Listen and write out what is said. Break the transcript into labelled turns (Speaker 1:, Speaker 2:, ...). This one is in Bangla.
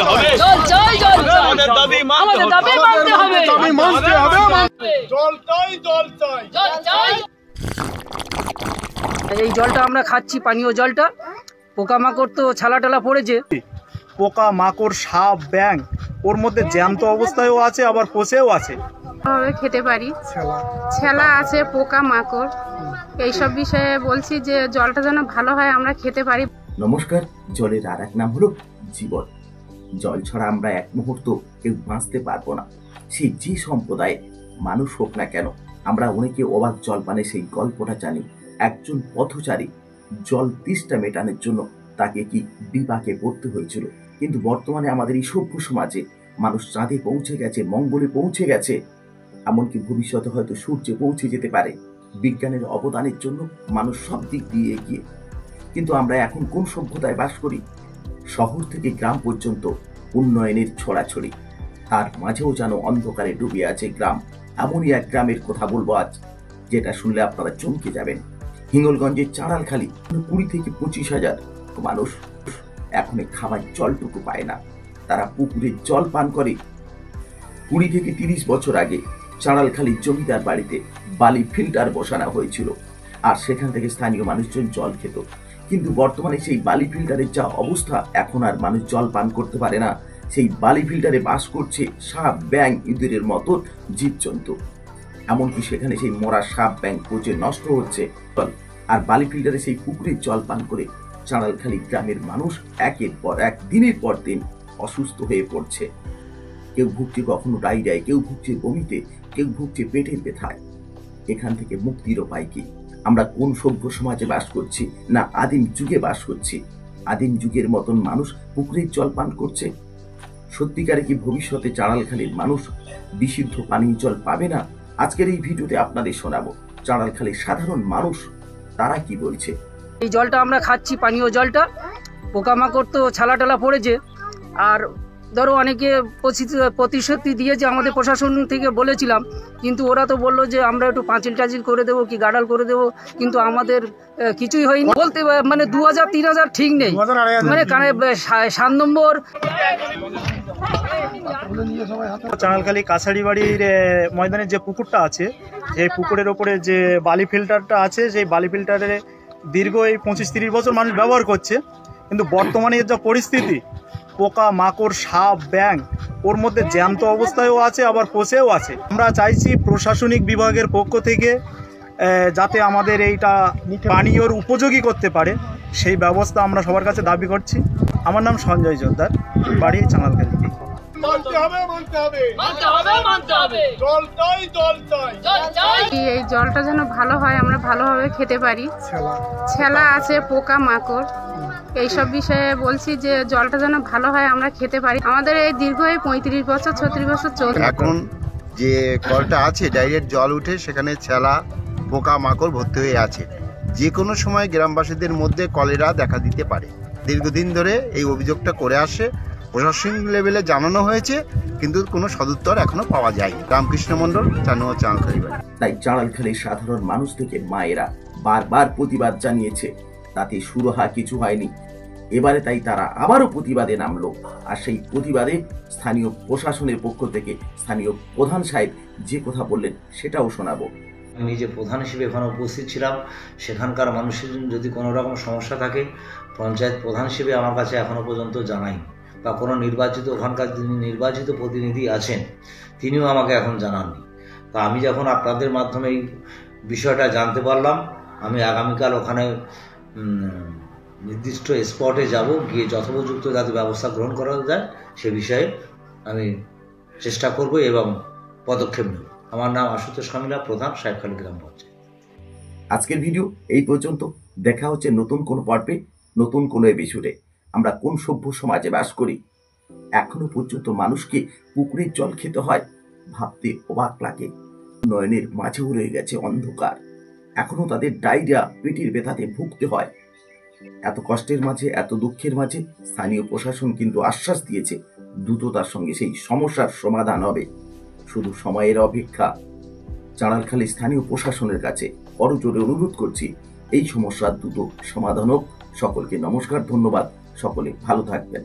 Speaker 1: হবে।
Speaker 2: জল চাই, জল চাই।
Speaker 1: আমাদের দাবি মানতে হবে।
Speaker 2: দাবি মানতে হবে।
Speaker 1: জল চাই, জল চাই।
Speaker 2: জল চাই। এই জলটা আমরা খাচ্ছি, পানীয় জলটা, পোকামাকড় তো ছালা টালা পড়েছে।
Speaker 3: পোকা মাকড় সাপ ব্যাং ওর মধ্যে জ্যান্ত অবস্থায়ও আছে, আবার পচেও আছে।
Speaker 4: ভাবে খেতে পারি, ছেলা আছে, পোকা মাকড়, এইসব বিষয়ে বলছি যে জলটা যেন ভালো হয় আমরা খেতে পারি।
Speaker 5: নমস্কার। জলের আর এক নাম হলো জীবন। জল ছাড়া আমরা এক মুহূর্ত কেউ বাঁচতে পারবো না। সেই যে সম্প্রদায় মানুষ হোক না কেন, আমরা অনেকে অবাক জল পানে সেই গল্পটা জানি। একজন পথচারী জল তেষ্টা মেটানোর জন্য তাকে কি বিপাকে পড়তে হয়েছিল, কিন্তু বর্তমানে আমাদের এই সভ্য সমাজে মানুষ চাঁদে পৌঁছে গেছে, মঙ্গলে পৌঁছে গেছে, এমনকি ভবিষ্যতে হয়তো সূর্যে পৌঁছে যেতে পারে। বিজ্ঞানের অবদানের জন্য মানুষ সব দিক দিয়ে এগিয়ে, কিন্তু আমরা এখন কোন সভ্যতায় বাস করি? শহর থেকে গ্রাম পর্যন্ত উন্নয়নের ছড়াছড়ি, তার মাঝেও যেন অন্ধকারে ডুবে আছে গ্রাম। এমনই এক গ্রামের কথা বলবো আজ, যেটা শুনলে আপনারা চমকে যাবেন। হিঙ্গলগঞ্জের চাড়ালখালি 20 থেকে 25,000 মানুষ এখন খাবার জলটুকু পায় না। তারা পুকুরের জল পান করে। 20 থেকে 30 বছর আগে চাড়ালখালির জমিদার বাড়িতে বালি ফিল্টার বসানো হয়েছিল, আর সেখান থেকে স্থানীয় মানুষজন জল খেত। কিন্তু বর্তমানে সেই বালি ফিল্টারের যা অবস্থা, এখন আর মানুষ জল পান করতে পারে না। সেই বালি ফিল্টারে বাস করছে সাপ ব্যাং ইঁদুরের মতো জীবজন্তু। এমনকি সেখানে সেই মরা সাপ ব্যাং পচে নষ্ট হচ্ছে। আর বালি ফিল্টারে সেই পুকুরের জল পান করে চাড়ালখালি গ্রামের মানুষ একের পর এক, দিনের পর দিন অসুস্থ হয়ে পড়ছে। কেউ ভুগছে কখনো ডায়রিয়ায়, কেউ ভুগছে বমিতে, কেউ ভুগছে পেটের ব্যথায়। এখান থেকে মুক্তির উপায় কি? আমরা কোন সভ্য সমাজে বাস করছি, না আদিম যুগে বাস করছি? আদিম যুগের মতন মানুষ পুকুরের জল পান করছে। সত্যিকারে কি ভবিষ্যতে চাড়ালখালির মানুষ বিশুদ্ধ পানীয় জল পাবে না? আজকের এই ভিডিওতে আপনাদের শোনাবো চাড়ালখালির সাধারণ মানুষ তারা কি বলছে।
Speaker 2: এই জলটা আমরা খাচ্ছি, পানীয় জলটা, পোকামাকড় তো ছালা টালা পড়েছে। আর ধরো অনেকে প্রতিশ্রুতি দিয়েছে, আমাদের প্রশাসন থেকে বলেছিলাম, কিন্তু ওরা তো বললো যে আমরা একটু পাঁচিল টাচিল করে দেবো, কি গাডাল করে দেবো, কিন্তু আমাদের কিছুই হয়নি। বলতে মানে 2000-3000 ঠিক নেই, মানে 7 নম্বর।
Speaker 3: চাড়ালখালি কাছারি বাড়ির ময়দানের যে পুকুরটা আছে, সেই পুকুরের ওপরে যে বালি ফিল্টারটা আছে, সেই বালি ফিল্টারে দীর্ঘ এই 25-30 বছর মানুষ ব্যবহার করছে। কিন্তু বর্তমানে যা পরিস্থিতি, পোকা মাকড় সাপ ব্যাং ওর মধ্যে জ্যান্ত অবস্থায়ও আছে, আবার পচেও আছে। আমরা চাইছি প্রশাসনিক বিভাগের পক্ষ থেকে যাতে আমাদের এইটা পানীয়র উপযোগী করতে পারে, সেই ব্যবস্থা আমরা সবার কাছে দাবি করছি। আমার নাম সঞ্জয় জোরদার, বাড়ি চাড়ালখালি।
Speaker 4: এই জলটা যেন ভালো হয়, আমরা ভালোভাবে খেতে পারি, ছেলা আছে, পোকা মাকড়, এইসব বিষয়ে বলছি যে জলটা যেন ভালো হয় আমরা খেতে পারি। আমাদের এই দীর্ঘ 35 বছর 36 বছর চলছে।
Speaker 6: এখন যে কলটা আছে ডাইরেক্ট জল উঠে সেখানে ছেলা পোকা মাকড় ভর্তি হয়ে আছে। যে কোনো সময় গ্রামবাসীদের মধ্যে কলেরা দেখা দিতে পারে। দীর্ঘদিন ধরে এই অভিযোগটা করে আসে, প্রশাসনিক লেভেলে জানানো হয়েছে, কিন্তু কোনো সদুত্তর এখনো পাওয়া যায়নি। রামকৃষ্ণ মণ্ডল, চাড়ালখালি বাড়ি।
Speaker 5: তাই চাড়ালখালির সাধারণ মানুষ থেকে মায়েরা বারবার প্রতিবাদ জানিয়েছে, তাতে সুরাহা কিছু হয়নি। এবারে তাই তারা আবারও প্রতিবাদে নামলো। আর সেই প্রতিবাদে স্থানীয় প্রশাসনের পক্ষ থেকে স্থানীয় প্রধান সাহেব যে কথা বললেন সেটাও শোনাবো।
Speaker 7: আমি নিজে প্রধান হিসেবে এখানে উপস্থিত ছিলাম। সেখানকার মানুষের যদি কোনো রকম সমস্যা থাকে, পঞ্চায়েত প্রধান হিসেবে আমার কাছে এখনো পর্যন্ত জানাই, বা কোনো নির্বাচিত ওখানকার যিনি নির্বাচিত প্রতিনিধি আছেন তিনিও আমাকে এখন জানাননি। তো আমি যখন আপনাদের মাধ্যমে এই বিষয়টা জানতে পারলাম, আমি আগামীকাল ওখানে নির্দিষ্ট স্পটে যাব, গিয়ে যথোপযুক্ত যাতে ব্যবস্থা গ্রহণ করা যায় সে বিষয়ে আমি চেষ্টা করব এবং পদক্ষেপ নেব। আমার নাম আশুতোষ কামিলা, প্রধান সাহেবখালী গ্রাম পঞ্চায়েত।
Speaker 5: আজকের ভিডিও এই পর্যন্ত। দেখা হচ্ছে নতুন কোনো পর্বে, নতুন কোনো এপিসোডে। আমরা কোন সভ্য সমাজে বাস করি? এখনো পর্যন্ত মানুষকে পুকুরের জল খেতে হয়, ভাবতে অবাক লাগে। উন্নয়নের মাঝেও রয়ে গেছে অন্ধকার। এখনো তাদের ডায়রিয়া, পেটের ব্যথাতে ভুগতে হয়। এত কষ্টের মাঝে, এত দুঃখের মাঝে স্থানীয় প্রশাসন কিন্তু আশ্বাস দিয়েছে দ্রুততার সঙ্গে সেই সমস্যার সমাধান হবে। শুধু সময়ের অপেক্ষা। চাড়ালখালি স্থানীয় প্রশাসনের কাছে করজোড়ে অনুরোধ করছি, এই সমস্যার দ্রুত সমাধান হোক। সকলকে নমস্কার, ধন্যবাদ। সকলে ভালো থাকবেন।